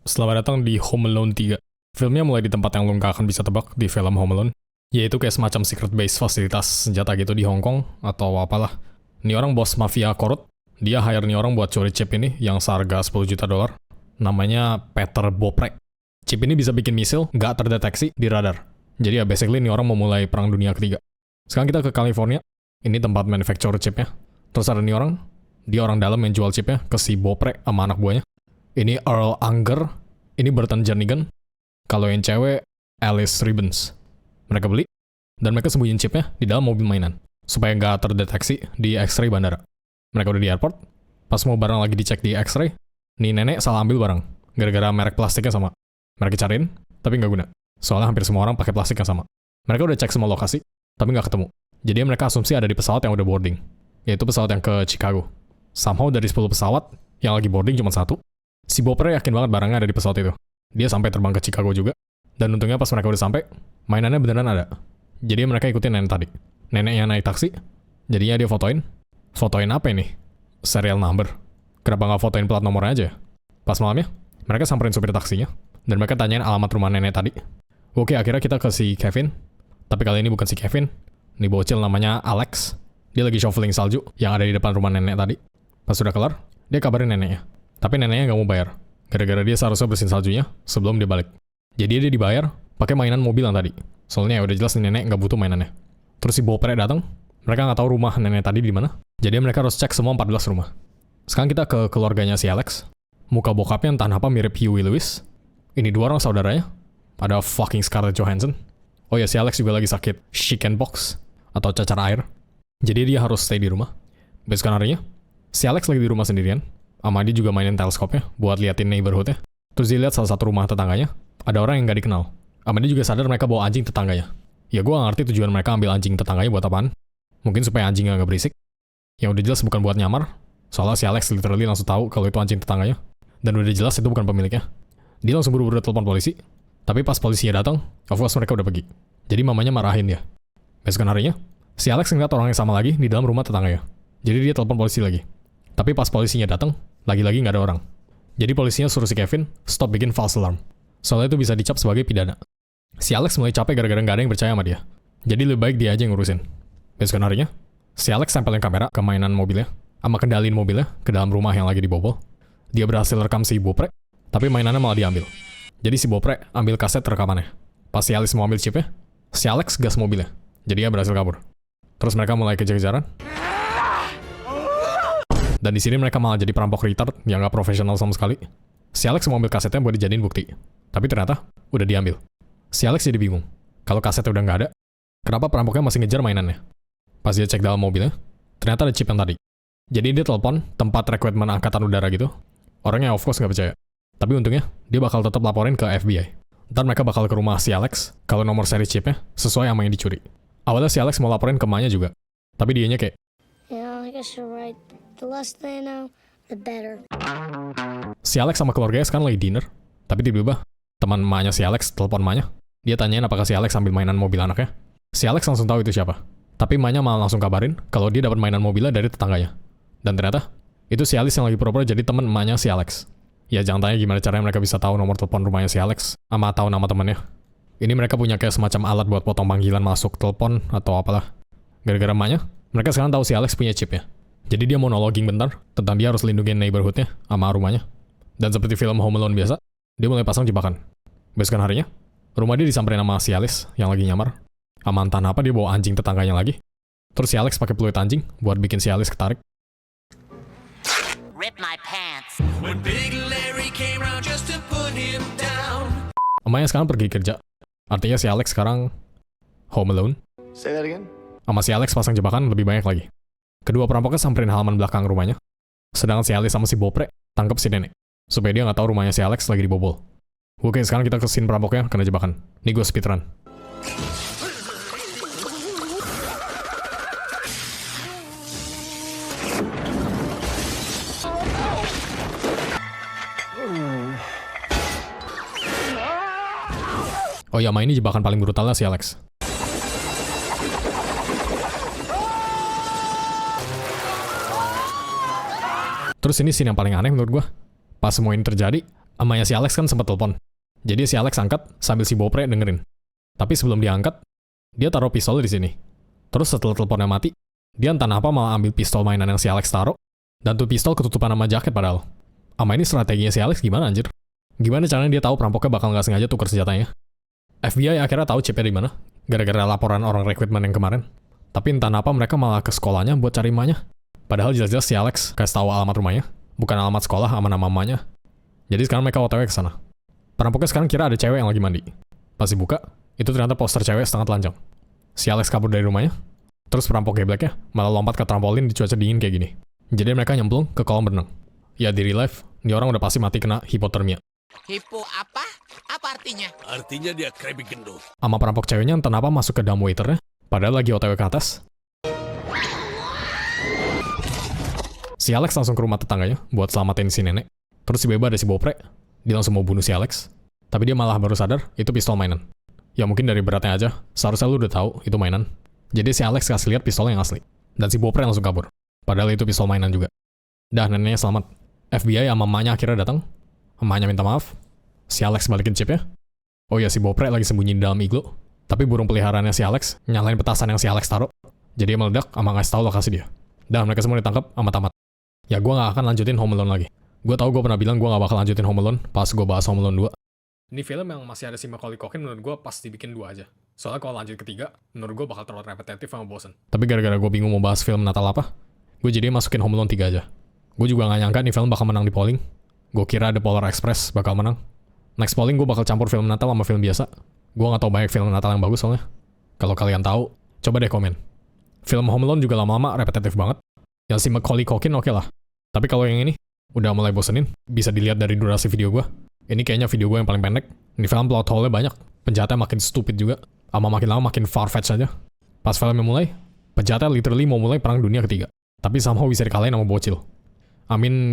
Selamat datang di Home Alone 3. Filmnya mulai di tempat yang lo nggak akan bisa tebak di film Home Alone, yaitu kayak semacam secret base fasilitas senjata gitu di Hong Kong, atau apalah. Ini orang bos mafia korut, dia hire nih orang buat curi chip ini yang seharga $10 juta. Namanya Peter Boprek. Chip ini bisa bikin misil nggak terdeteksi di radar. Jadi ya basically ini orang mau mulai perang dunia ketiga. Sekarang kita ke California, ini tempat manufacture chipnya. Terus ada nih orang, dia orang dalam yang jual chipnya ke si Boprek sama anak buahnya. Ini Earl Unger, ini Burton Jernigan. Kalau yang cewek, Alice Ribbons. Mereka beli, dan mereka sembunyiin chipnya di dalam mobil mainan, supaya nggak terdeteksi di X-ray bandara. Mereka udah di airport, pas mau barang lagi dicek di X-ray, nih nenek salah ambil barang, gara-gara merek plastiknya sama. Mereka cariin, tapi nggak guna. Soalnya hampir semua orang pakai plastik yang sama. Mereka udah cek semua lokasi, tapi nggak ketemu. Jadi mereka asumsi ada di pesawat yang udah boarding, yaitu pesawat yang ke Chicago. Somehow dari 10 pesawat, yang lagi boarding cuma satu. Si Boprek yakin banget barangnya ada di pesawat itu. Dia sampai terbang ke Chicago juga. Dan untungnya pas mereka udah sampai, mainannya beneran ada. Jadi mereka ikutin nenek tadi. Neneknya naik taksi, jadinya dia fotoin. Fotoin apa ini? Serial number. Kenapa nggak fotoin plat nomornya aja? Pas malamnya, mereka samperin supir taksinya. Dan mereka tanyain alamat rumah nenek tadi. Oke, akhirnya kita ke si Kevin. Tapi kali ini bukan si Kevin. Ini bocil namanya Alex. Dia lagi shoveling salju yang ada di depan rumah nenek tadi. Pas sudah kelar, dia kabarin neneknya. Tapi neneknya nggak mau bayar, gara-gara dia seharusnya bersihin saljunya sebelum dia balik. Jadi dia dibayar pakai mainan mobil yang tadi. Soalnya ya udah jelas nenek nggak butuh mainannya. Terus si Boprek datang, mereka nggak tahu rumah nenek tadi di mana. Jadi mereka harus cek semua 14 rumah. Sekarang kita ke keluarganya si Alex. Muka bokapnya entah apa mirip Huey Lewis. Ini dua orang saudaranya. Ada fucking Scarlett Johansson. Oh ya, si Alex juga lagi sakit chickenpox atau cacar air. Jadi dia harus stay di rumah. Besok harinya, si Alex lagi di rumah sendirian. Sama dia juga mainin teleskopnya buat liatin neighborhoodnya. Terus dia lihat salah satu rumah tetangganya, ada orang yang nggak dikenal. Sama dia juga sadar mereka bawa anjing tetangganya. Ya gue gak ngerti tujuan mereka ambil anjing tetangganya buat apaan. Mungkin supaya anjingnya nggak berisik. Yang udah jelas bukan buat nyamar. Soalnya si Alex literally langsung tahu kalau itu anjing tetangganya. Dan udah jelas itu bukan pemiliknya. Dia langsung buru-buru telepon polisi. Tapi pas polisinya datang, of course mereka udah pergi. Jadi mamanya marahin dia. Besok harinya, si Alex ngeliat orang yang sama lagi di dalam rumah tetangganya. Jadi dia telepon polisi lagi. Tapi pas polisinya datang, lagi-lagi nggak ada orang. Jadi polisinya suruh si Kevin stop bikin false alarm. Soalnya itu bisa dicap sebagai pidana. Si Alex mulai capek gara-gara nggak ada yang percaya sama dia. Jadi lebih baik dia aja yang ngurusin. Besok harinya, si Alex tempelin kamera ke mainan mobilnya, sama kendalin mobilnya ke dalam rumah yang lagi dibobol. Dia berhasil rekam si Boprek, tapi mainannya malah diambil. Jadi si Boprek ambil kaset rekamannya. Pas si Alex mau ambil chipnya, si Alex gas mobilnya. Jadi dia berhasil kabur. Terus mereka mulai kejar-kejaran. Dan di sini mereka malah jadi perampok retard yang gak profesional sama sekali. Si Alex mau ambil kasetnya buat dijadiin bukti. Tapi ternyata udah diambil. Si Alex jadi bingung. Kalau kasetnya udah nggak ada, kenapa perampoknya masih ngejar mainannya? Pas dia cek dalam mobilnya, ternyata ada chip yang tadi. Jadi dia telepon tempat rekrutmen angkatan udara gitu. Orangnya of course nggak percaya. Tapi untungnya, dia bakal tetap laporin ke FBI. Ntar mereka bakal ke rumah si Alex kalau nomor seri chipnya sesuai sama yang dicuri. Awalnya si Alex mau laporin ke emaknya juga. Tapi dianya kayak, Yeah, I guess you're right. The less they know, the better. si Alex sama keluarganya sekarang lagi dinner. Tapi tiba-tiba, teman emaknya si Alex telepon emaknya. Dia tanyain apakah si Alex ambil mainan mobil anaknya. Si Alex langsung tahu itu siapa. Tapi emaknya malah langsung kabarin kalau dia dapat mainan mobilnya dari tetangganya. Dan ternyata, itu si Alice yang lagi pura-pura jadi teman emaknya si Alex. Ya jangan tanya gimana caranya mereka bisa tahu nomor telepon rumahnya si Alex, sama tahu nama temannya. Ini mereka punya kayak semacam alat buat potong panggilan masuk telepon atau apalah. Gara-gara emaknya, mereka sekarang tahu si Alex punya chipnya. Jadi dia monologing bentar tentang dia harus lindungin neighborhoodnya sama rumahnya. Dan seperti film Home Alone biasa, dia mulai pasang jebakan. Besokan harinya, rumah dia disamperin sama si Alice yang lagi nyamar. Sama entah apa dia bawa anjing tetangganya lagi. Terus si Alex pakai peluit anjing buat bikin si Alice ketarik. Rip my pants. When Big Larry came round just to put him down. Emaknya sekarang pergi kerja. Artinya si Alex sekarang home alone. Say that again? Sama si Alex pasang jebakan lebih banyak lagi. Kedua perampoknya samperin halaman belakang rumahnya. Sedangkan si Alice sama si Boprek tangkap si nenek. Supaya dia nggak tahu rumahnya si Alex lagi dibobol. Oke, sekarang kita ke scene perampoknya kena jebakan. Nih gue speedrun. Oh ya, ini jebakan paling brutalnya si Alex. Terus ini scene yang paling aneh menurut gue. Pas semua ini terjadi, Amanya si Alex kan sempat telepon. Jadi si Alex angkat sambil si Beaupre dengerin. Tapi sebelum dia angkat, dia taruh pistol di sini. Terus setelah teleponnya mati, dia entah apa malah ambil pistol mainan yang si Alex taruh, dan tuh pistol ketutupan sama jaket padahal. Ama ini strateginya si Alex gimana anjir? Gimana caranya dia tahu perampoknya bakal nggak sengaja tukar senjatanya? FBI akhirnya tahu chipnya di mana, gara-gara laporan orang rekrutmen yang kemarin. Tapi entah apa mereka malah ke sekolahnya buat cari emaknya. Padahal jelas-jelas si Alex kasih tahu alamat rumahnya, bukan alamat sekolah sama nama mamanya. Jadi sekarang mereka OTW ke sana. Perampoknya sekarang kira ada cewek yang lagi mandi. Pas dibuka, itu ternyata poster cewek setengah telanjang. Si Alex kabur dari rumahnya, terus perampok gebleknya malah lompat ke trampolin di cuaca dingin kayak gini. Jadi mereka nyemplung ke kolam renang. Ya di real life, ini orang udah pasti mati kena hipotermia. Hipo apa? Apa artinya? Artinya dia kremi gendut. Sama perampok ceweknya entah apa masuk ke dumbwaiternya, padahal lagi OTW ke atas. Si Alex langsung ke rumah tetangganya buat selamatin si nenek. Terus tiba-tiba ada si Beaupre, dia langsung mau bunuh si Alex. Tapi dia malah baru sadar itu pistol mainan. Ya mungkin dari beratnya aja, seharusnya lu udah tahu itu mainan. Jadi si Alex kasih lihat pistolnya yang asli. Dan si Beaupre langsung kabur. Padahal itu pistol mainan juga. Dah neneknya selamat. FBI sama mamanya akhirnya datang. Mamanya minta maaf. Si Alex balikin chipnya. Oh iya si Beaupre lagi sembunyi di dalam iglo. Tapi burung peliharaannya si Alex nyalain petasan yang si Alex taruh. Jadi dia meledak sama ngasih tahu lokasi dia. Dah mereka semua ditangkap sama tamat. Ya gue gak akan lanjutin Home Alone lagi. Gue tau gue pernah bilang gue gak bakal lanjutin Home Alone pas gue bahas Home Alone 2. Ini film yang masih ada si Macaulay Culkin menurut gue pas dibikin 2 aja. Soalnya kalau lanjut ketiga, menurut gue bakal terlalu repetitif sama bosen. Tapi gara-gara gue bingung mau bahas film Natal apa, gue jadi masukin Home Alone 3 aja. Gue juga gak nyangka nih film bakal menang di polling. Gue kira The Polar Express bakal menang. Next polling gue bakal campur film Natal sama film biasa. Gue gak tau banyak film Natal yang bagus soalnya. Kalau kalian tahu, coba deh komen. Film Home Alone juga lama-lama repetitif banget. Yang si Macaulay Culkin oke lah. Tapi kalau yang ini, udah mulai bosenin. Bisa dilihat dari durasi video gue. Ini kayaknya video gue yang paling pendek. Ini film plot hole-nya banyak. Penjahatnya makin stupid juga. Ama makin lama makin far-fetched aja. Pas filmnya mulai, penjahatnya literally mau mulai perang dunia ketiga. Tapi somehow bisa dikalahin sama bocil.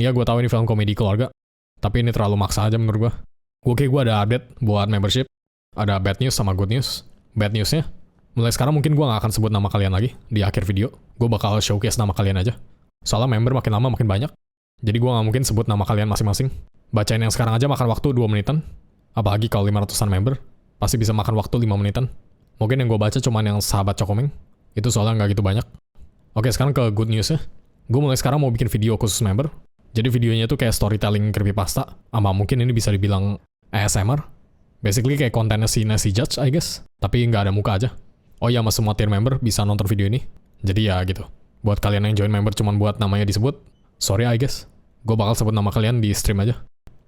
Ya gue tahu ini film komedi keluarga. Tapi ini terlalu maksa aja menurut gue. Oke, gue ada update buat membership. Ada bad news sama good news. Bad newsnya, mulai sekarang mungkin gue gak akan sebut nama kalian lagi di akhir video. Gue bakal showcase nama kalian aja. Soalnya member makin lama makin banyak. Jadi gue gak mungkin sebut nama kalian masing-masing. Bacain yang sekarang aja makan waktu 2 menitan. Apalagi kalau 500-an member, pasti bisa makan waktu 5 menitan. Mungkin yang gue baca cuman yang sahabat Cokomeng. Itu soalnya gak gitu banyak. Oke, sekarang ke good newsnya. Gue mulai sekarang mau bikin video khusus member. Jadi videonya tuh kayak storytelling creepypasta. Ama mungkin ini bisa dibilang ASMR. Basically kayak kontennya si Nancy Judge, I guess. Tapi nggak ada muka aja. Oh iya, sama semua tier member bisa nonton video ini. Jadi ya gitu. Buat kalian yang join member cuman buat namanya disebut, sorry I guess. Gue bakal sebut nama kalian di stream aja.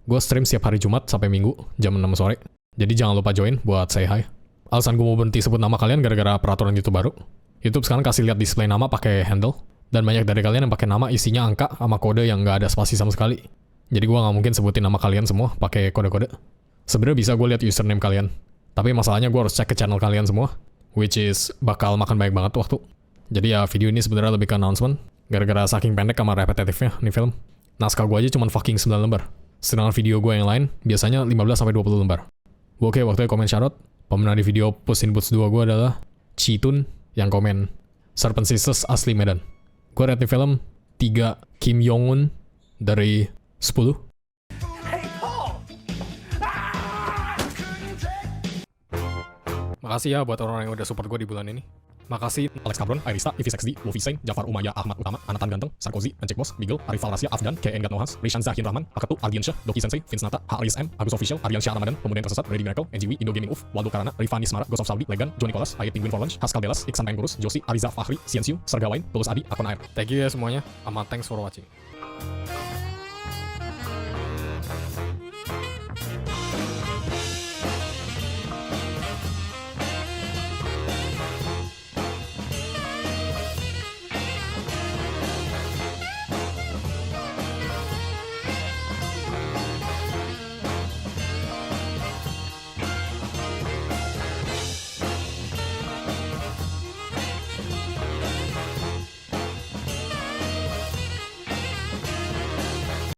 Gue stream setiap hari Jumat sampai Minggu, jam 6 sore. Jadi jangan lupa join buat say hi. Alasan gue mau berhenti sebut nama kalian gara-gara peraturan YouTube baru. YouTube sekarang kasih lihat display nama pakai handle. Dan banyak dari kalian yang pakai nama isinya angka sama kode yang nggak ada spasi sama sekali. Jadi gue nggak mungkin sebutin nama kalian semua pakai kode-kode. Sebenarnya bisa gue lihat username kalian. Tapi masalahnya gue harus cek ke channel kalian semua. Which is bakal makan banyak banget waktu. Jadi ya video ini sebenarnya lebih ke announcement. Gara-gara saking pendek sama repetitifnya nih film. Naskah gue aja cuma fucking 9 lembar. Sedangkan video gue yang lain biasanya 15-20 lembar. Oke, waktunya komen shoutout. Pemenang di video Puss in Boots 2 gue adalah Citun yang komen Serpent Sisters asli Medan. Gue rate nih film 3 Kim Jong-un dari 10. Makasih ya buat orang-orang yang udah support gue di bulan ini. Makasih Alex Cabron, Irista, Ivisexd, Luffy Sain, Jafar Umayyah, Ahmad Utama, Anatan Ganteng, Sarkozy, Encik Bos, Beagle, Arifal Rasya, Afgan, KN Gatnohas, Rishan Zahin Rahman, Aketu, Aldian Syah, Doki Sensei, Vince Nata, Haris M, Agus Official, Aryan Syah Ramadan, Pemuda yang Tersesat, Ready Miracle, NGW, Indo Gaming Uf, Waldo Karana, Rifani Smara, Ghost of Saudi, Legan, Johnny Nicholas, Ayat Penguin for Lunch, Haskell Belas, Iksan Pengurus, Josi, Ariza Fahri, Siensiu, Sergawain, Tulus Adi, Akun Air. Thank you ya semuanya, sama thanks for watching.